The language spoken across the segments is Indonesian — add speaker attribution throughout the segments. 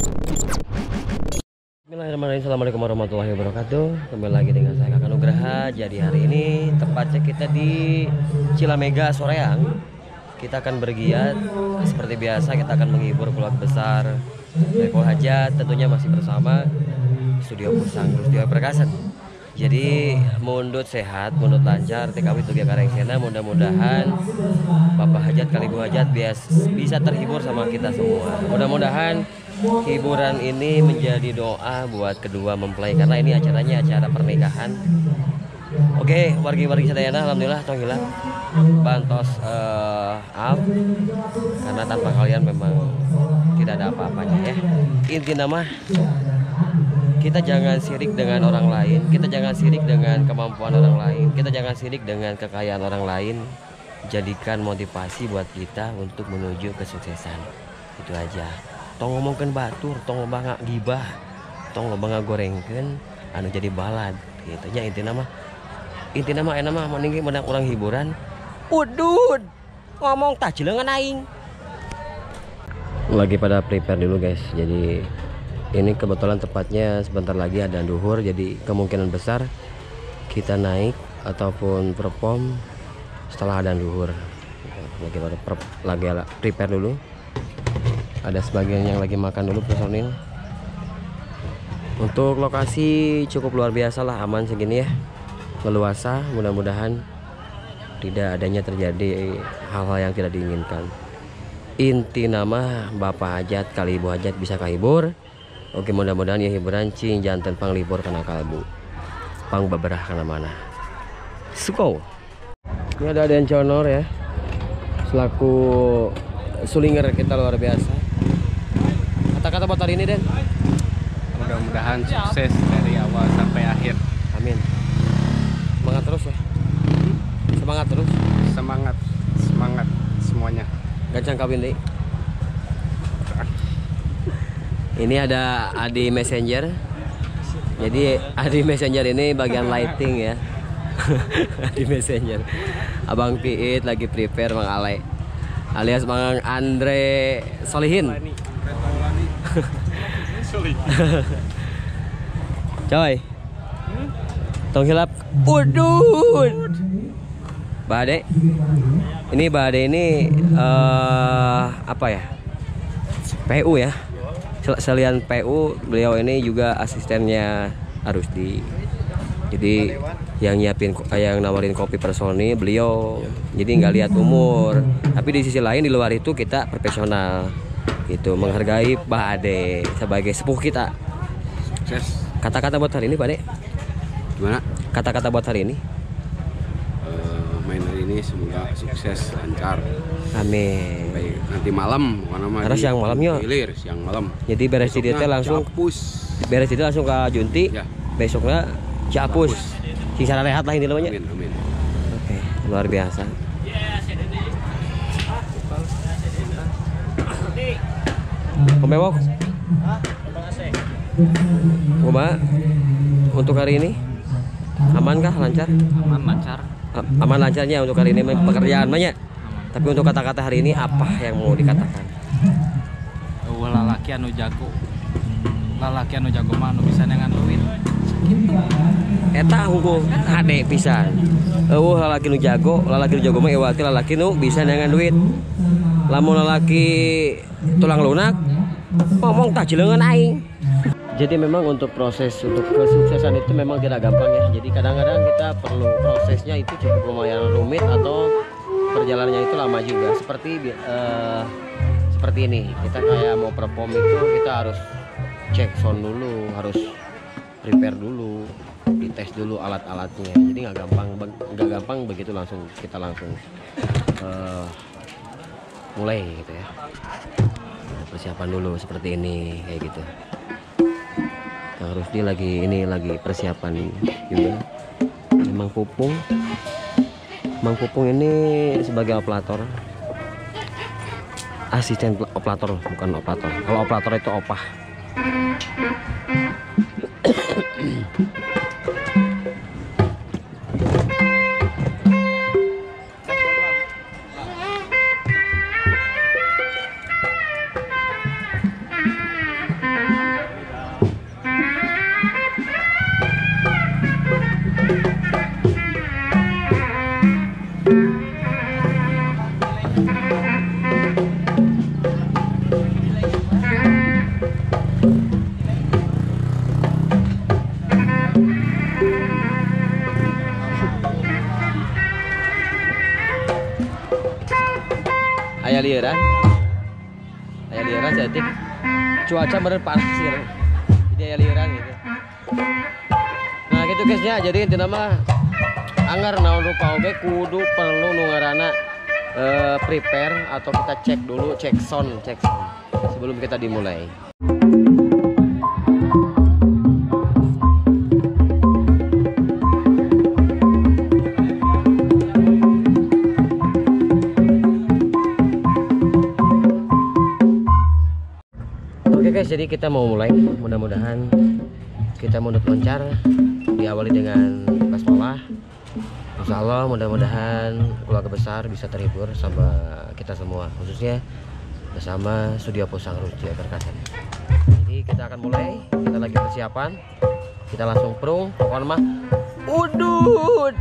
Speaker 1: Bismillahirrahmanirrahim. Assalamualaikum warahmatullahi wabarakatuh. Kembali lagi dengan saya Kakak Nugraha. Jadi hari ini tepatnya kita di Cilamega Soreang. Kita akan bergiat seperti biasa. Kita akan menghibur keluarga besar Eko Hajat. Tentunya masih bersama Studio Pusang, Studio Perkasan. Jadi mundut sehat, mundut lancar, TKW Tugia Karengsena. Mudah-mudahan Bapak Hajat kali Bu Hajat bisa terhibur sama kita semua. Mudah-mudahan hiburan ini menjadi doa buat kedua mempelai, karena ini acaranya acara pernikahan. Oke, wargi-wargi sadayana alhamdulillah tong hilang bantos up, karena tanpa kalian memang tidak ada apa-apanya ya. Intinya mah kita jangan sirik dengan orang lain, kita jangan sirik dengan kemampuan orang lain, kita jangan sirik dengan kekayaan orang lain. Jadikan motivasi buat kita untuk menuju kesuksesan. Itu aja. Tong ngomongkan batur, tong loba gibah, tong loba ngagorengkeun anu jadi balad gitu nya. Intina mah enak mah mending menang urang hiburan. Udud ngomong tah cileungan aing. Lagi pada prepare dulu guys. Jadi ini kebetulan tepatnya sebentar lagi ada duhur, jadi kemungkinan besar kita naik ataupun perform setelah ada duhur. Lagi prepare dulu. Ada sebagian yang lagi makan dulu personil. Untuk lokasi cukup luar biasa lah, aman segini ya, leluasa. Mudah-mudahan tidak adanya terjadi hal-hal yang tidak diinginkan. Inti nama Bapak Hajat kali Ibu Hajat bisa kahibur. Oke, mudah-mudahan ya hiburan cing jantan pang libur kana kalbu pang beberah kana mana. Suko. Ini ada Den Conor ya, selaku sulinger kita luar biasa. Kata-kata buat hari ini Den.
Speaker 2: Mudah-mudahan sukses dari awal sampai akhir.
Speaker 1: Amin. Semangat terus ya. Semangat terus.
Speaker 2: Semangat semuanya.
Speaker 1: Gancang kawin deh. Ini ada Adi Messenger. Jadi Adi Messenger ini bagian lighting ya. Adi Messenger. Abang Piit lagi prepare Mang Ale, alias Mang Andre Solihin. Coy. Tong hilap. Udud. Bade. Ini Bade ini apa ya? PU ya. Selain PU, beliau ini juga asistennya Arusdi. Jadi yang nawarin kopi personi beliau. Jadi nggak lihat umur. Tapi di sisi lain di luar itu kita profesional. Gitu, menghargai Mbah Ade sebagai sepuh kita.
Speaker 2: Sukses.
Speaker 1: Kata-kata buat hari ini, Pak Ade.
Speaker 2: Gimana?
Speaker 1: Kata-kata buat hari ini.
Speaker 2: Main hari ini semoga sukses, lancar.
Speaker 1: Amin.
Speaker 2: Baik, nanti malam
Speaker 1: karena siang malamnya.
Speaker 2: Siang malam.
Speaker 1: Jadi beres di detail langsung.
Speaker 2: Capus.
Speaker 1: Beres itu langsung ke Junti. Ya. Besoknya Capus. Sing sana rehat lah ini namanya.
Speaker 2: Amin, amin.
Speaker 1: Oke, luar biasa. Pembewok. Kumaha untuk hari ini? Amankah, lancar?
Speaker 3: Aman, lancar.
Speaker 1: Aman lancarnya untuk hari ini pekerjaan banyak. Tapi untuk kata-kata hari ini apa yang mau dikatakan?
Speaker 3: Lalaki anu jago. Lalaki anu jago mah anu bisa dengan duit.
Speaker 1: Eta hukum hade pisan. Lalaki nu jago mah iwati lalaki nu bisa dengan duit. Lamun lalaki tulang lunak ngomong tah cileungan aing. Jadi memang untuk proses untuk kesuksesan itu memang tidak gampang ya. Jadi kadang-kadang kita perlu prosesnya itu cukup lumayan rumit atau perjalanannya itu lama juga. Seperti ini, kita kayak mau perform itu kita harus cek sound dulu, harus prepare dulu, dites dulu alat-alatnya. Jadi nggak gampang begitu kita langsung mulai gitu ya. Persiapan dulu seperti ini kayak gitu. Yang Rusdi lagi persiapan juga. Mang Pupung ini sebagai operator, asisten operator, bukan operator. Kalau operator itu opah. lieuran. Aya lieuran setik. Cuaca bener panas sih. Jadi aya lieuran gitu. Nah, gitu guys ya. Jadi intinya mah anggar naon rupa oge kudu perlu nu ngaranna prepare atau kita cek dulu, cek sound sebelum kita dimulai. Oke guys, jadi kita mau mulai. Mudah-mudahan kita mundur loncar, diawali dengan basmalah. Insya Allah mudah-mudahan keluarga besar bisa terhibur sama kita semua, khususnya bersama Studio Pusang Rusdi Perkasa. Jadi kita akan mulai, kita lagi persiapan, kita langsung prung, pokoknya mah udut.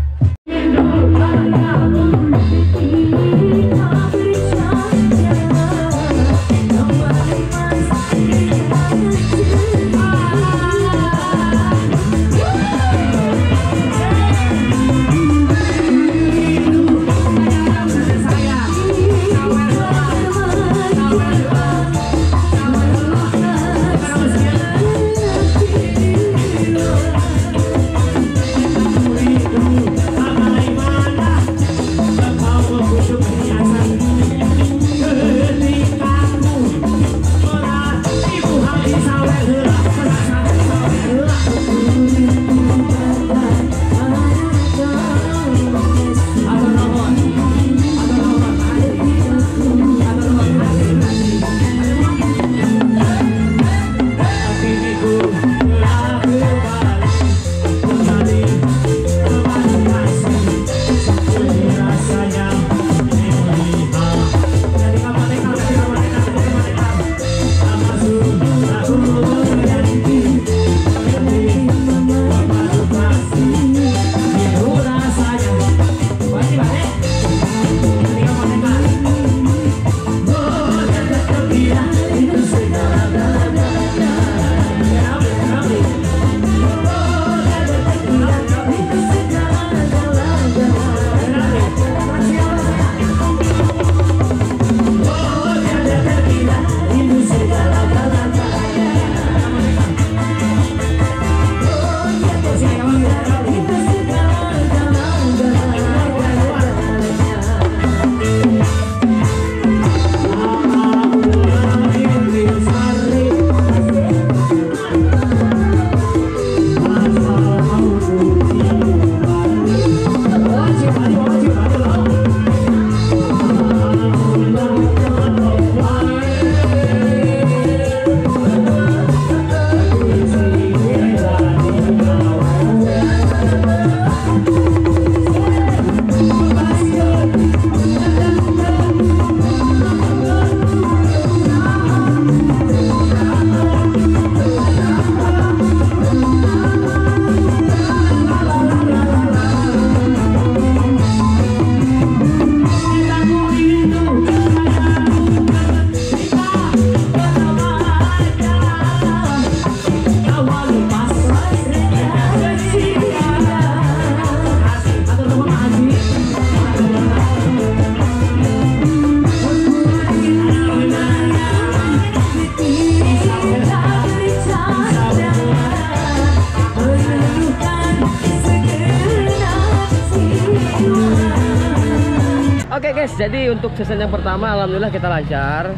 Speaker 1: Oke guys, jadi untuk season yang pertama alhamdulillah kita lancar.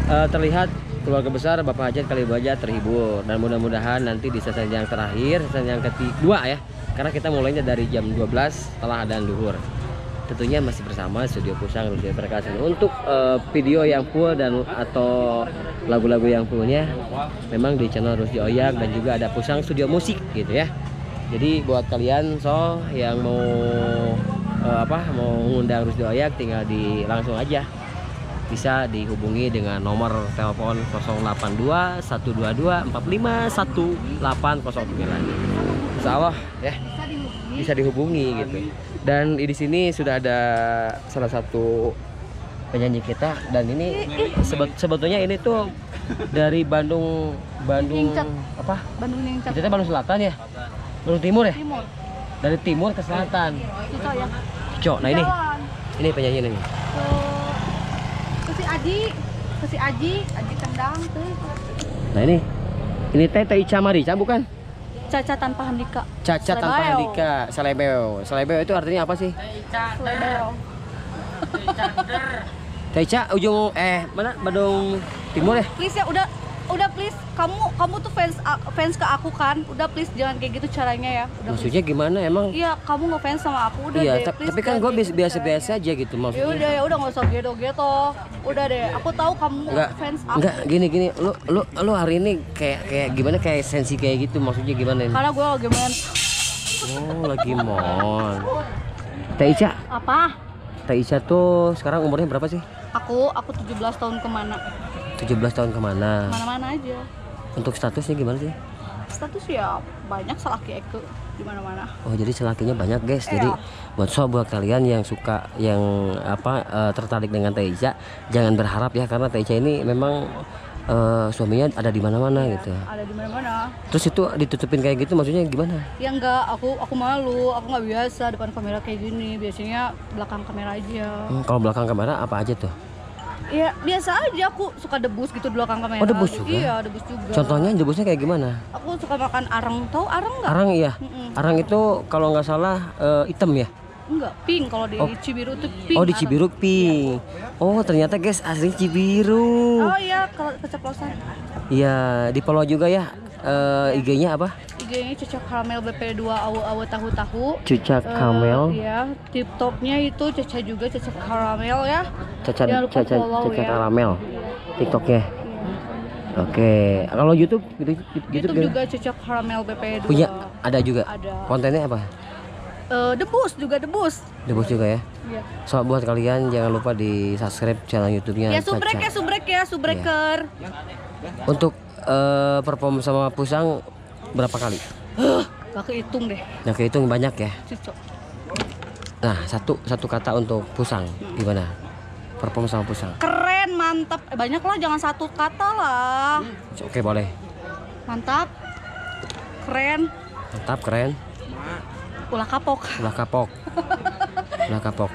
Speaker 1: Terlihat keluarga besar Bapak Hajat kali Ibu Hajat terhibur, dan mudah-mudahan nanti di season yang terakhir, season yang kedua ya, karena kita mulainya dari jam 12 setelah adzan duhur. Tentunya masih bersama Studio Pusang Rusdi Perkasa. Untuk video yang full dan atau lagu-lagu yang fullnya memang di channel Rusdi Oyak, dan juga ada Pusang Studio Musik gitu ya. Jadi buat kalian yang mau mau ngundang Rusdi Oyak, tinggal langsung aja bisa dihubungi dengan nomor telepon 082 122 45 1809. Insya Allah ya bisa dihubungi gitu. Dan di sini sudah ada salah satu penyanyi kita, dan ini sebetulnya ini tuh dari Bandung apa?
Speaker 4: Bandung Ningcat.
Speaker 1: Kita Bandung Selatan ya? Bandung Timur ya?
Speaker 4: Timur.
Speaker 1: Dari timur ke selatan.
Speaker 4: Cico ya.
Speaker 1: Cico. Nah ini penyanyi ini.
Speaker 4: ke si Aji kendang tuh.
Speaker 1: Nah ini teh Ica Marica bukan?
Speaker 4: Caca tanpa handika.
Speaker 1: Caca tanpa handika, selebeo. Selebeo itu artinya apa sih?
Speaker 4: Selebeo.
Speaker 1: Teh Ica ujung mana? Badung Timur ya?
Speaker 4: Please ya udah please kamu tuh fans ke aku kan. Udah please jangan kayak gitu caranya ya. Udah,
Speaker 1: maksudnya
Speaker 4: please.
Speaker 1: gimana emang?
Speaker 4: Iya, kamu ngefans sama aku udah
Speaker 1: iya,
Speaker 4: deh. Please,
Speaker 1: tapi kan gue biasa-biasa aja gitu maksudnya.
Speaker 4: Ya udah nggak usah gitu. Udah deh, aku tahu kamu fans aku.
Speaker 1: Enggak, gini. Lu hari ini kayak gimana, kayak sensi kayak gitu maksudnya gimana ini?
Speaker 4: Karena gue lagi main.
Speaker 1: Oh, lagi mon. Teh Ica.
Speaker 4: Apa?
Speaker 1: Teh Ica tuh sekarang umurnya berapa sih?
Speaker 4: Aku 17 tahun kemana?
Speaker 1: 17 tahun kemana?
Speaker 4: Mana-mana aja.
Speaker 1: Untuk statusnya gimana sih?
Speaker 4: Status ya banyak salaki Eke di mana-mana.
Speaker 1: Oh, jadi selakinya banyak guys. Jadi buat kalian yang suka yang tertarik dengan Teh Ica, jangan berharap ya, karena Teh Ica ini memang suaminya ada di mana-mana gitu.
Speaker 4: Ada di mana-mana.
Speaker 1: Terus itu ditutupin kayak gitu maksudnya gimana?
Speaker 4: Ya enggak, aku malu, aku nggak biasa depan kamera kayak gini. Biasanya belakang kamera aja.
Speaker 1: Kalau belakang kamera apa aja tuh?
Speaker 4: Ya biasa aja, aku suka debus gitu di belakang kamera.
Speaker 1: Oh, debus juga?
Speaker 4: Iya, debus juga.
Speaker 1: Contohnya debusnya kayak gimana?
Speaker 4: Aku suka makan arang, tahu arang nggak?
Speaker 1: Arang iya. Arang itu kalau nggak salah hitam ya?
Speaker 4: Enggak, pink kalau di Cibiru tuh pink.
Speaker 1: Oh, di Cibiru pink. Oh, ternyata guys asli Cibiru.
Speaker 4: Oh iya, kalau keceplosan.
Speaker 1: Iya, di Polo juga ya. IG-nya apa?
Speaker 4: IG-nya Cucak Karamel BP2 awu tahu.
Speaker 1: Cucak Kamel.
Speaker 4: Iya, tip topnya itu Caca juga Cucak Karamel ya.
Speaker 1: Caca
Speaker 4: ya.
Speaker 1: Karamel. TikToknya. Oke, kalau YouTube
Speaker 4: YouTube juga Cucak Karamel BP2.
Speaker 1: Punya, ada juga.
Speaker 4: Ada.
Speaker 1: Kontennya apa?
Speaker 4: Debus.
Speaker 1: Debus juga ya.
Speaker 4: Iya.
Speaker 1: So buat kalian jangan lupa di subscribe channel YouTube-nya.
Speaker 4: Ya subreker.
Speaker 1: Untuk perform sama Pusang berapa kali?
Speaker 4: Gak kehitung deh.
Speaker 1: Nah, kehitung banyak ya.
Speaker 4: Cocok.
Speaker 1: Nah, satu kata untuk Pusang gimana? Perform sama Pusang.
Speaker 4: Keren, mantap. Banyak lah, jangan satu kata lah.
Speaker 1: Oke, boleh.
Speaker 4: Mantap. Keren.
Speaker 1: Mantap, keren.
Speaker 4: Ulah kapok.
Speaker 1: Ulah kapok.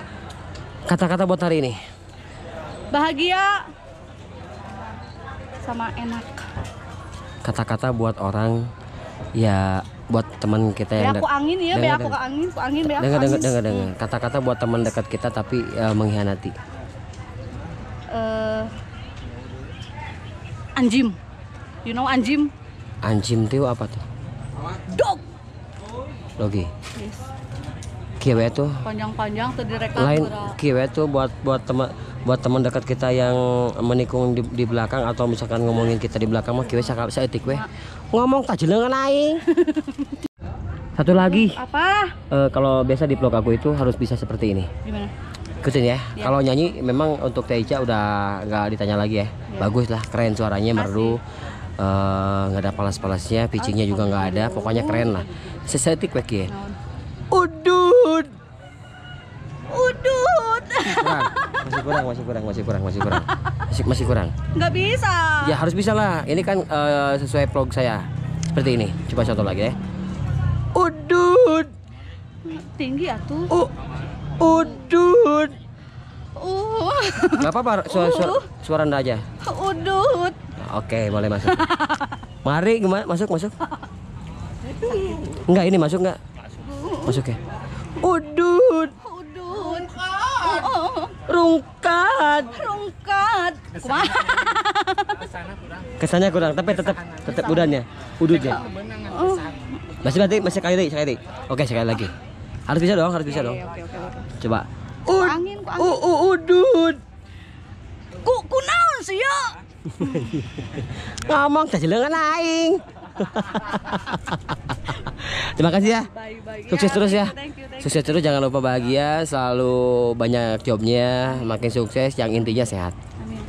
Speaker 1: Kata-kata buat hari ini.
Speaker 4: Bahagia sama enak.
Speaker 1: Kata-kata buat orang ya, buat teman kita yang
Speaker 4: Aku angin ya, aku angin.
Speaker 1: Dengar. Kata-kata buat teman dekat kita tapi mengkhianati.
Speaker 4: Anjim. You know anjim?
Speaker 1: Anjim itu apa tuh?
Speaker 4: Dog.
Speaker 1: Logi.
Speaker 4: Yes.
Speaker 1: Kiwe tuh
Speaker 4: Panjang-panjang tuh direkam.
Speaker 1: lain. Kiwe tuh buat teman dekat kita yang menikung di belakang atau misalkan ngomongin kita di belakang mah kiwe saeutik we. Ngomong tak jelengan aing. Satu lagi.
Speaker 4: Apa?
Speaker 1: Kalau biasa di vlog aku itu harus bisa seperti ini.
Speaker 4: Gimana?
Speaker 1: Ikutin ya. Kalau nyanyi memang untuk Teh Ica udah nggak ditanya lagi ya. Bagus lah, keren suaranya, merdu. Nggak ada palas-palasnya, pitchingnya juga nggak ada. Pokoknya keren lah. Sesetik we kieu. Udut. Masih kurang.
Speaker 4: Nggak bisa.
Speaker 1: Ya harus bisa lah. Ini kan sesuai vlog saya. Seperti ini. Coba contoh lagi ya. Udut.
Speaker 4: Tinggi atuh.
Speaker 1: Udut. Gak apa-apa, suara anda aja.
Speaker 4: Udut.
Speaker 1: Oke, boleh masuk. Mari, gimana? Masuk. Enggak, ini masuk enggak? Masuk ya. Udut. Rungkat.
Speaker 4: Kumaha?
Speaker 1: Kesannya kurang, tapi tetap udahnya. Udutnya. Masih sekali. Oke, sekali lagi. Harus bisa dong.
Speaker 4: Oke.
Speaker 1: Coba.
Speaker 4: Angin.
Speaker 1: Udut.
Speaker 4: Ku naon sih ya?
Speaker 1: Ngomong tak jelengan aing. Terima kasih ya.
Speaker 4: Baik.
Speaker 1: Sukses terus ya.
Speaker 4: Thank you.
Speaker 1: Sukses terus, jangan lupa bahagia, selalu banyak jobnya, makin sukses, yang intinya sehat.
Speaker 4: Amin.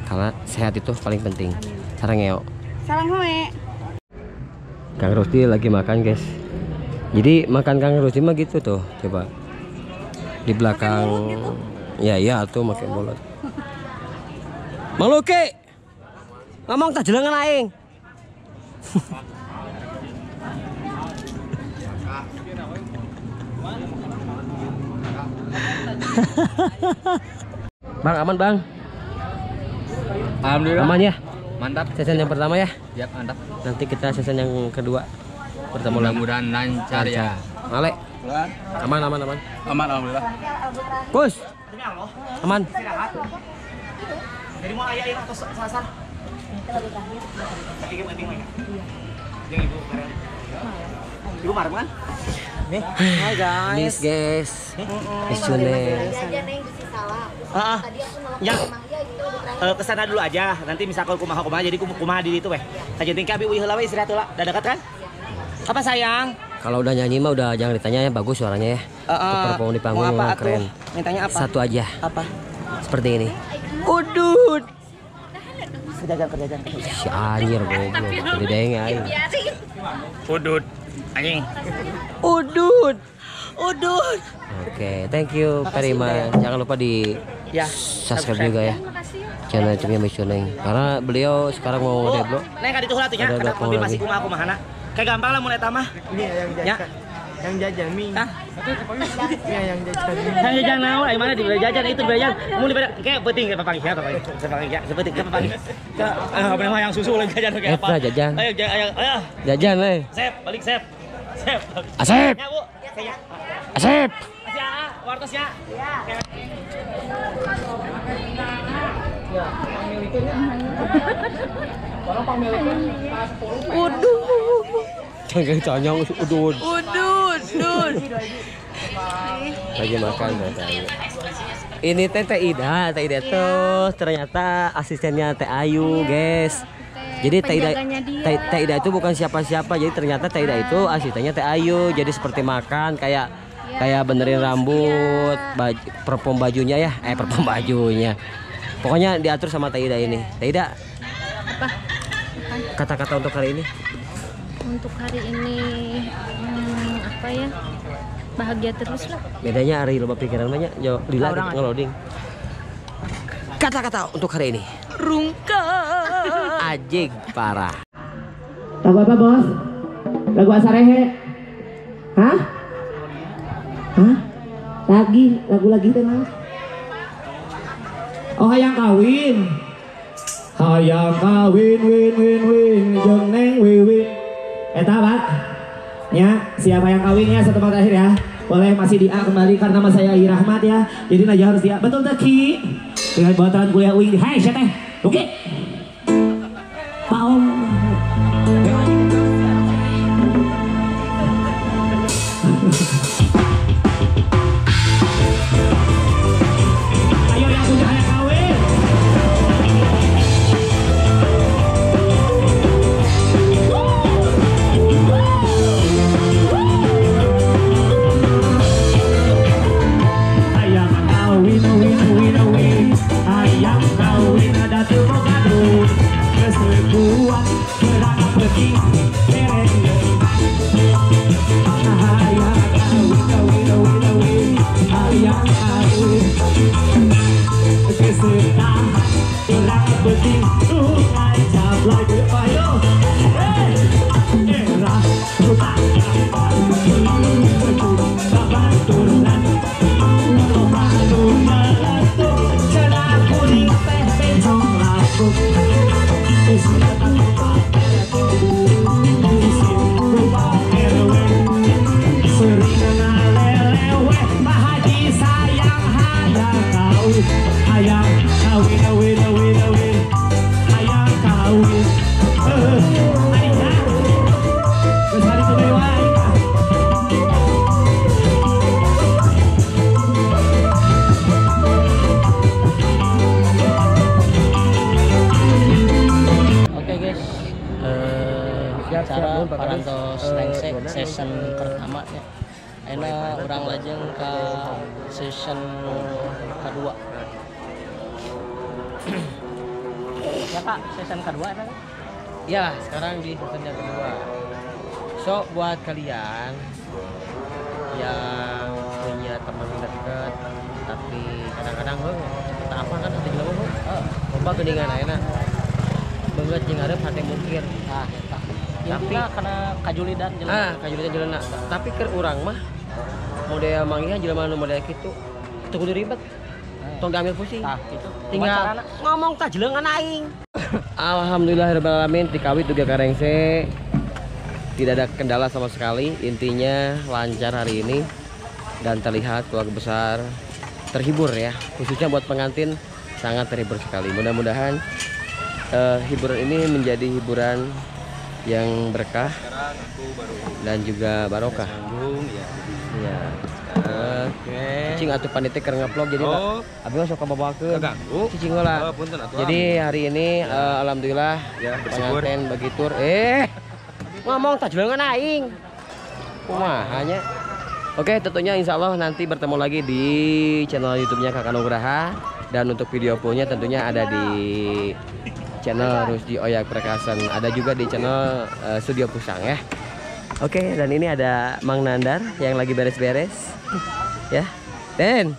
Speaker 1: Karena sehat itu paling penting. Sarang ngeo.
Speaker 4: Sarang home.
Speaker 1: Kang Rusdi lagi makan, guys. Jadi makan Kang Rusdi mah gitu tuh, coba. Di belakang. Ya tuh makin mulut. Maluke. Ngomong tak jelengan aing. Bang, aman bang?
Speaker 3: Alhamdulillah.
Speaker 1: Aman ya?
Speaker 3: Mantap.
Speaker 1: Season yang pertama ya?
Speaker 3: Ya, mantap.
Speaker 1: Nanti kita season yang kedua bertemu lagi.
Speaker 3: Mudah-mudahan lancar ya.
Speaker 1: Male. Aman.
Speaker 3: Aman alhamdulillah.
Speaker 1: Kus. Aman.
Speaker 5: Jadi mau ayah ini atau sasar? Lagi penting mana? Yang ibu keren. Ibu marah kan? Nih, hai guys.
Speaker 1: Guys. Isune.
Speaker 6: Jajan yang di salah. Tadi aku nelfon
Speaker 5: Ya.
Speaker 6: Mang Iya gitu
Speaker 5: Kesana dulu aja. Nanti misalkan kumaha jadi kumaha di itu weh. Kajian tingkah abi uih heula we istirahat heula. Da dekat kan? Apa sayang?
Speaker 1: Kalau udah nyanyi mah udah jangan ditanya ya, bagus suaranya ya. Untuk perform di panggung
Speaker 5: mau apa
Speaker 1: keren.
Speaker 5: Mintanya apa?
Speaker 1: Satu aja.
Speaker 5: Apa?
Speaker 1: Seperti ini. Udut.
Speaker 5: Kerjaan.
Speaker 1: Si anjir goblok. Jadi deng aing.
Speaker 5: Udut. Anjing.
Speaker 1: Udut. Oke, thank you very much. Jangan lupa di
Speaker 5: Ya.
Speaker 1: subscribe juga ya channel YouTube Misuneng. Karena beliau sekarang mau develop.
Speaker 5: Neng ka ditu heula tuh nya.
Speaker 1: Ada
Speaker 5: Kada
Speaker 1: platform
Speaker 5: mobil
Speaker 1: lagi.
Speaker 5: masih kumahana. Kayak gampang lah mulai tamah. Ya.
Speaker 7: Yang jajan mie.
Speaker 5: Hah?
Speaker 7: Ya, yang jajan mie.
Speaker 5: Yang jajan naon? Ai mana di jajan itu jajan. Mau di kayak penting ke papang ya, papang. Papang ya, seperti ke papang. Ke apa namanya yang susu lagi jajan kayak apa?
Speaker 1: Jajan.
Speaker 5: Ayo.
Speaker 1: Jajan
Speaker 5: Sep, balik sep. Sep.
Speaker 1: Asep.
Speaker 5: Ya, Bu. Kayak.
Speaker 1: Asep.
Speaker 5: Masih wartos ya. Iya.
Speaker 1: Jangan conyong udut. Lagi makan katanya. Ini Teh Ida tuh ternyata asistennya Teh Ayu, guys. Jadi Teh Ida itu bukan siapa-siapa. Jadi ternyata Teh Ida itu asistennya Teh Ayu. Jadi seperti makan kayak benerin rambut, perform bajunya ya. Perform bajunya. Pokoknya diatur sama Teh Ida ini. Teh Ida.
Speaker 6: Apa?
Speaker 1: Kata-kata untuk hari ini.
Speaker 6: Untuk hari ini apa ya? Bahagia terus lah.
Speaker 1: Bedanya hari loba pikiran banyak, jauh lila ngeloding. Kata-kata untuk hari ini. Rungka. Ajig parah.
Speaker 7: Lagu apa, Bos? Lagu Asarehe? Hah? Lagu lagi tenang. Oh, hayang kawin. Hayang kawin win jeung neng wiwin. Eta, Pak. Ya, siapa yang kawinnya satu tempat terakhir ya? Boleh masih di A kembali karena nama saya I Rahmat ya. Jadi Najah harus di A. Betul tak Ki? Dengan bantuan kuliah UIN. Hai, saya teh. Oke. Pak Om. Ayo yang punya hayang kawin. Hayang kawin, hayang kawin ada tuh kadun. Kesebuah berangkat pergi bereng. Hayang kawin, hayang kawin. Kesebuah berangkat pergi ngajak lagi ayo. Era putar sabar turunan.
Speaker 8: Oke guys, cara parantos nengsek season pertama ya. Enak orang lajeng ke season kedua. Ya Kak, season kedua kan?
Speaker 1: Ya, sekarang di season yang kedua. So, buat kalian yang punya teman dekat tapi kadang-kadang kita apa kan atau juga loba geuningan ayeuna. Beungeut jeung arep hate mungkir.
Speaker 8: Nah,
Speaker 1: Tapi
Speaker 8: karena kajulidan jelas.
Speaker 1: kajulitan jelema. Tapi keur urang mah model mangihan jelema nu model kitu teu kudu ribet. tong diambil pusing.
Speaker 5: Nah, itu.
Speaker 1: Tinggal ngomong tajleungan aing. Alhamdulillahirobbilalamin ti kawit duga karengse. Tidak ada kendala sama sekali. Intinya lancar hari ini dan terlihat keluarga besar terhibur ya. Khususnya buat pengantin sangat terhibur sekali. Mudah-mudahan hiburan ini menjadi hiburan yang berkah dan juga barokah. Ya. Cicing atuh panitia keur ngeplog jadi abi mah sok bawakeun. Cicing heula. Jadi hari ini alhamdulillah pengantin begitur ngomong tajleungan aing. Kumaha nya? Oke, tentunya insya Allah nanti bertemu lagi di channel YouTube-nya Kakak Nugraha. Dan untuk video fullnya tentunya ada di channel Rusdi Oyak Perkasan. Ada juga di channel Studio Pusang ya. Oke, dan ini ada Mang Nandar yang lagi beres-beres. Ya, Den.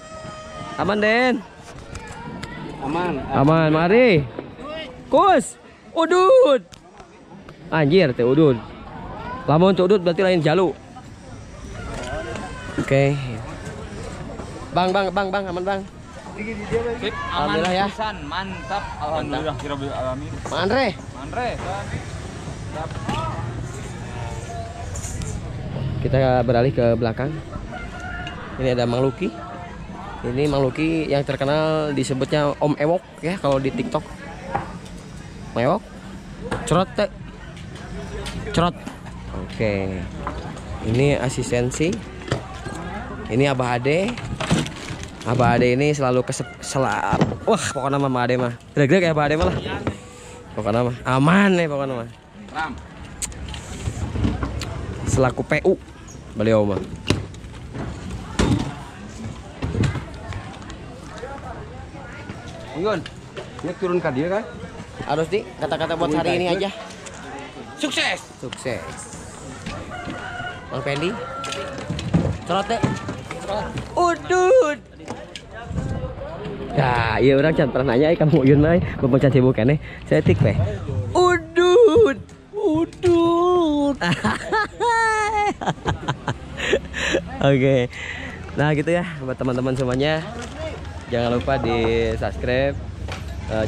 Speaker 1: Aman, Den. Aman, mari. Kus. Udud. Anjir, teh udud. Lamun udud berarti lain jalu. Oke. Bang, aman bang.
Speaker 3: Sip, aman
Speaker 1: Alhamdulillah ya.
Speaker 3: pisan, mantap. Alhamdulillah rabbil alamin.
Speaker 1: Mang Andre.
Speaker 3: Andre,
Speaker 1: Kita beralih ke belakang. Ini ada Mang Luki. Ini Mang Luki yang terkenal disebutnya Om Ewok ya kalau di TikTok. Mang Ewok. Cerot teh. Cerot. Oke. Ini asistensi. Ini Abah Ade. Abah Ade ini selalu selap. Wah, pokoknya mah Ade mah. Greg-greg ya Abah Ade mah lah. Pokoknya mah aman nih pokoknya mah.
Speaker 3: Ram.
Speaker 1: Selaku PU beliau mah.
Speaker 2: Ngun, ini turun ke dia kan?
Speaker 1: Harus di kata-kata buat hari ini aja.
Speaker 3: Sukses.
Speaker 1: Sukses. Bang Pendi. Cerot deh. Udud. Nah, iya orang can pernah nanya kamu Uyun mah bapak can sibuk keneh. Saya tik teh. Udud. Oke. Nah, gitu ya buat teman-teman semuanya. Jangan lupa di subscribe,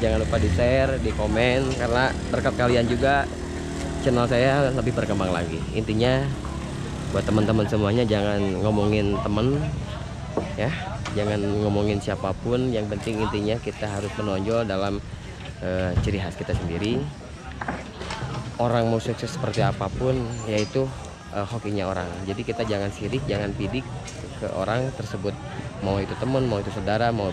Speaker 1: jangan lupa di share, di komen karena berkat kalian juga channel saya lebih berkembang lagi. Intinya buat teman-teman semuanya jangan ngomongin temen ya, jangan ngomongin siapapun. Yang penting intinya kita harus menonjol dalam ciri khas kita sendiri. Orang mau sukses seperti apapun yaitu hokinya orang. Jadi kita jangan sirik, jangan pidik ke orang tersebut. Mau itu teman, mau itu saudara, mau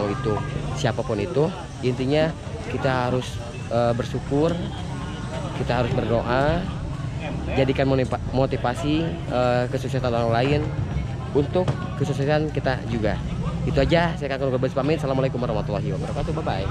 Speaker 1: itu siapapun itu. Intinya kita harus bersyukur, kita harus berdoa, jadikan motivasi kesuksesan orang lain untuk kesuksesan kita juga. Itu aja, saya Kakak Nugraha pamit. Assalamualaikum warahmatullahi wabarakatuh. Bye bye.